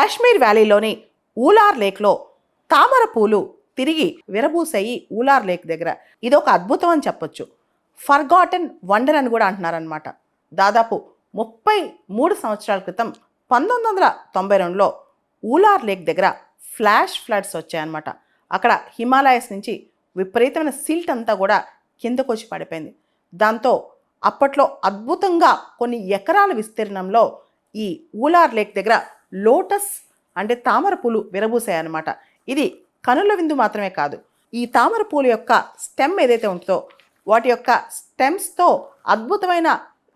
కాశ్మీర్ వ్యాలీలోని ఊలార్ లేక్లో తామర పూలు తిరిగి విరబూసాయి ఊలార్ లేక్ దగ్గర. ఇదొక అద్భుతం అని చెప్పొచ్చు. ఫర్గాటన్ వండర్ అని కూడా అంటున్నారనమాట. దాదాపు 33 సంవత్సరాల క్రితం 1992లో ఊలార్ లేక్ దగ్గర ఫ్లాష్ ఫ్లడ్స్ వచ్చాయన్నమాట. అక్కడ హిమాలయస్ నుంచి విపరీతమైన సిల్ట్ అంతా కూడా కిందకు వచ్చి పడిపోయింది. దాంతో అప్పట్లో అద్భుతంగా కొన్ని ఎకరాల విస్తీర్ణంలో ఈ ఊలార్ లేక్ దగ్గర లోటస్ అంటే తామర పూలు విరబూసాయన్నమాట. ఇది కనుల విందు మాత్రమే కాదు, ఈ తామర పూల యొక్క స్టెమ్ ఏదైతే ఉంటుందో వాటి యొక్క స్టెమ్స్తో అద్భుతమైన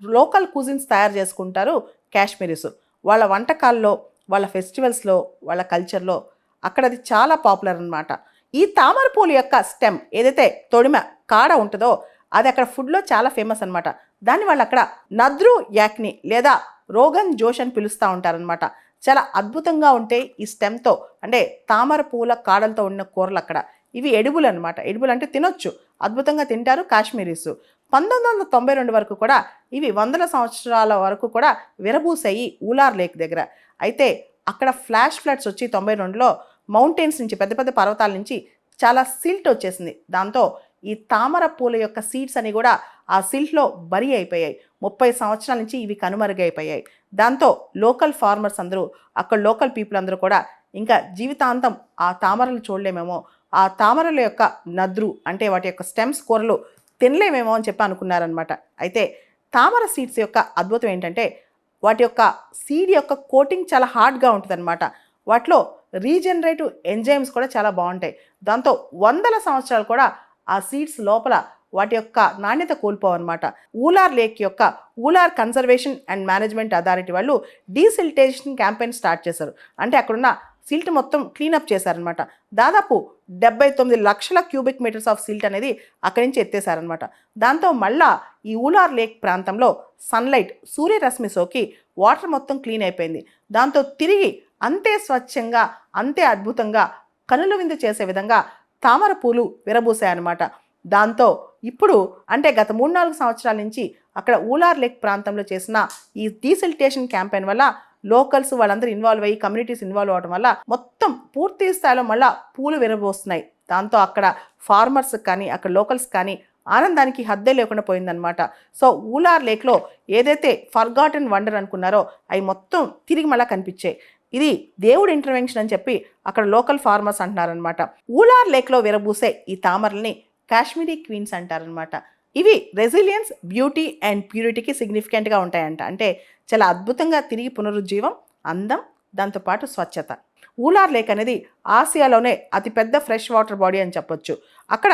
లోకల్ కుజిన్స్ తయారు చేసుకుంటారు కాశ్మీరీస్. వాళ్ళ వంటకాల్లో, వాళ్ళ ఫెస్టివల్స్లో, వాళ్ళ కల్చర్లో అక్కడ అది చాలా పాపులర్ అన్నమాట. ఈ తామర పూల యొక్క స్టెమ్ ఏదైతే తొడిమ కాడ ఉంటుందో అది అక్కడ ఫుడ్లో చాలా ఫేమస్ అనమాట. దాన్ని వాళ్ళు అక్కడ నద్రు యాక్ని లేదా రోగన్ జోష్ అని పిలుస్తూ ఉంటారనమాట. చాలా అద్భుతంగా ఉంటాయి ఈ స్టెమ్తో, అంటే తామర పూల కాడలతో ఉన్న కూరలు అక్కడ. ఇవి ఎడిబుల్ అనమాట. ఎడిబుల్ అంటే తినొచ్చు, అద్భుతంగా తింటారు కాశ్మీరీస్. 1992 వరకు కూడా ఇవి 100 సంవత్సరాల వరకు కూడా విరబూసాయి ఊలార్ లేక్ దగ్గర. అయితే అక్కడ ఫ్లాష్ ఫ్లడ్స్ వచ్చి 92లో మౌంటైన్స్ నుంచి, పెద్ద పెద్ద పర్వతాల నుంచి చాలా సిల్ట్ వచ్చేసింది. దాంతో ఈ తామర పూల యొక్క సీడ్స్ అని కూడా ఆ సిల్ట్లో బరి అయిపోయాయి. 30 సంవత్సరాల నుంచి ఇవి కనుమరుగైపోయాయి. దాంతో లోకల్ ఫార్మర్స్ అందరూ, అక్కడ లోకల్ పీపుల్ అందరూ కూడా ఇంకా జీవితాంతం ఆ తామరలు చూడలేమేమో, ఆ తామరల యొక్క నద్రు అంటే వాటి యొక్క స్టెమ్స్ కూరలు తినలేమేమో అని చెప్పి అనుకున్నారనమాట. అయితే తామర సీడ్స్ యొక్క అద్భుతం ఏంటంటే వాటి యొక్క సీడ్ యొక్క కోటింగ్ చాలా హార్డ్గా ఉంటుందన్నమాట. వాటిలో రీజనరేటివ్ ఎంజైమ్స్ కూడా చాలా బాగుంటాయి. దాంతో 100 సంవత్సరాలు కూడా ఆ సీడ్స్ లోపల వాటి యొక్క నాణ్యత కోల్పోవన్నమాట. ఊలార్ లేక్ యొక్క Wular conservation and management authority వాళ్ళు డీసిల్టేషన్ క్యాంపెయిన్ స్టార్ట్ చేశారు. అంటే అక్కడున్న సిల్ట్ మొత్తం క్లీనప్ చేశారనమాట. దాదాపు 79 లక్షల క్యూబిక్ మీటర్స్ ఆఫ్ సిల్ట్ అనేది అక్కడి నుంచి ఎత్తేసారనమాట. దాంతో మళ్ళా ఈ ఊలార్ లేక్ ప్రాంతంలో సన్లైట్, సూర్యరశ్మి సోకి వాటర్ మొత్తం క్లీన్ అయిపోయింది. దాంతో తిరిగి అంతే స్వచ్ఛంగా, అంతే అద్భుతంగా కనుల విందు చేసే విధంగా తామర పూలు విరబూసాయన్నమాట. దాంతో ఇప్పుడు అంటే గత 3-4 సంవత్సరాల నుంచి అక్కడ ఊలార్ లేక్ ప్రాంతంలో చేసిన ఈ డీసిల్టేషన్ క్యాంపెయిన్ వల్ల లోకల్స్ వాళ్ళందరూ ఇన్వాల్వ్ అయ్యి, కమ్యూనిటీస్ ఇన్వాల్వ్ అవ్వడం వల్ల మొత్తం పూర్తి స్థాయిలో మళ్ళీ పూలు విరబోస్తున్నాయి. దాంతో అక్కడ ఫార్మర్స్ కానీ, అక్కడ లోకల్స్ కానీ ఆనందానికి హద్దే లేకుండా పోయిందనమాట. సో ఊలార్ లేక్లో ఏదైతే ఫర్గాటన్ వండర్ అనుకున్నారో అవి మొత్తం తిరిగి మళ్ళీ కనిపించాయి. ఇది దేవుడి ఇంటర్వెన్షన్ అని చెప్పి అక్కడ లోకల్ ఫార్మర్స్ అంటున్నారనమాట. ఊలార్ లేక్లో విరబూసే ఈ తామరల్ని కాశ్మీరీ క్వీన్స్ అంటారనమాట. ఇవి రెసిలియన్స్, బ్యూటీ అండ్ ప్యూరిటీకి సిగ్నిఫికెంట్గా ఉంటాయంట. అంటే చాలా అద్భుతంగా తిరిగి పునరుజ్జీవం, అందం, దాంతోపాటు స్వచ్ఛత. ఊలార్ లేక్ అనేది ఆసియాలోనే అతిపెద్ద ఫ్రెష్ వాటర్ బాడీ అని చెప్పొచ్చు. అక్కడ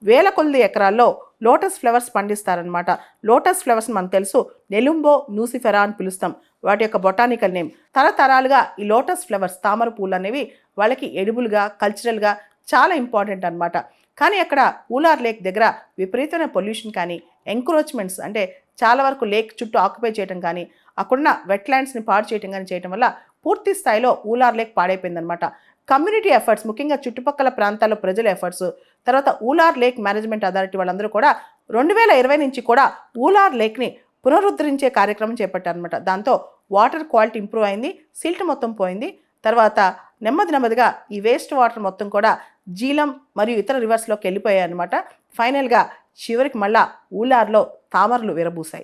వేల కొద్ది ఎకరాల్లో లోటస్ ఫ్లవర్స్ పండిస్తారనమాట. లోటస్ ఫ్లవర్స్ మనకు తెలుసు, నెలుంబో నూసిఫెరా అని పిలుస్తాం, వాటి యొక్క బొటానికల్ నేమ్. తరతరాలుగా ఈ లోటస్ ఫ్లవర్స్, తామర పూలు అనేవి వాళ్ళకి ఎడిబుల్గా, కల్చరల్గా చాలా ఇంపార్టెంట్ అనమాట. కానీ అక్కడ ఊలార్ లేక్ దగ్గర విపరీతమైన పొల్యూషన్ కానీ, ఎంక్రోచ్మెంట్స్ అంటే చాలా వరకు లేక్ చుట్టూ ఆక్యుపై చేయడం కానీ, అక్కడున్న వెట్లాండ్స్ని పాడు చేయడం కానీ చేయడం వల్ల పూర్తి స్థాయిలో ఊలార్ లేక్ పాడైపోయిందనమాట. కమ్యూనిటీ ఎఫర్ట్స్, ముఖ్యంగా చుట్టుపక్కల ప్రాంతాల్లో ప్రజల ఎఫర్ట్స్, తర్వాత ఊలార్ లేక్ మేనేజ్మెంట్ అథారిటీ వాళ్ళందరూ కూడా 2020 నుంచి కూడా ఊలార్ లేక్ని పునరుద్ధరించే కార్యక్రమం చేపట్టారనమాట. దాంతో వాటర్ క్వాలిటీ ఇంప్రూవ్ అయింది, సిల్ట్ మొత్తం పోయింది. తర్వాత నెమ్మదిగా ఈ వేస్ట్ వాటర్ మొత్తం కూడా జీలం మరియు ఇతర రివర్స్లోకి వెళ్ళిపోయాయి అనమాట. ఫైనల్గా చివరికి మళ్ళా ఊలార్లో తామరలు విరబూసాయి.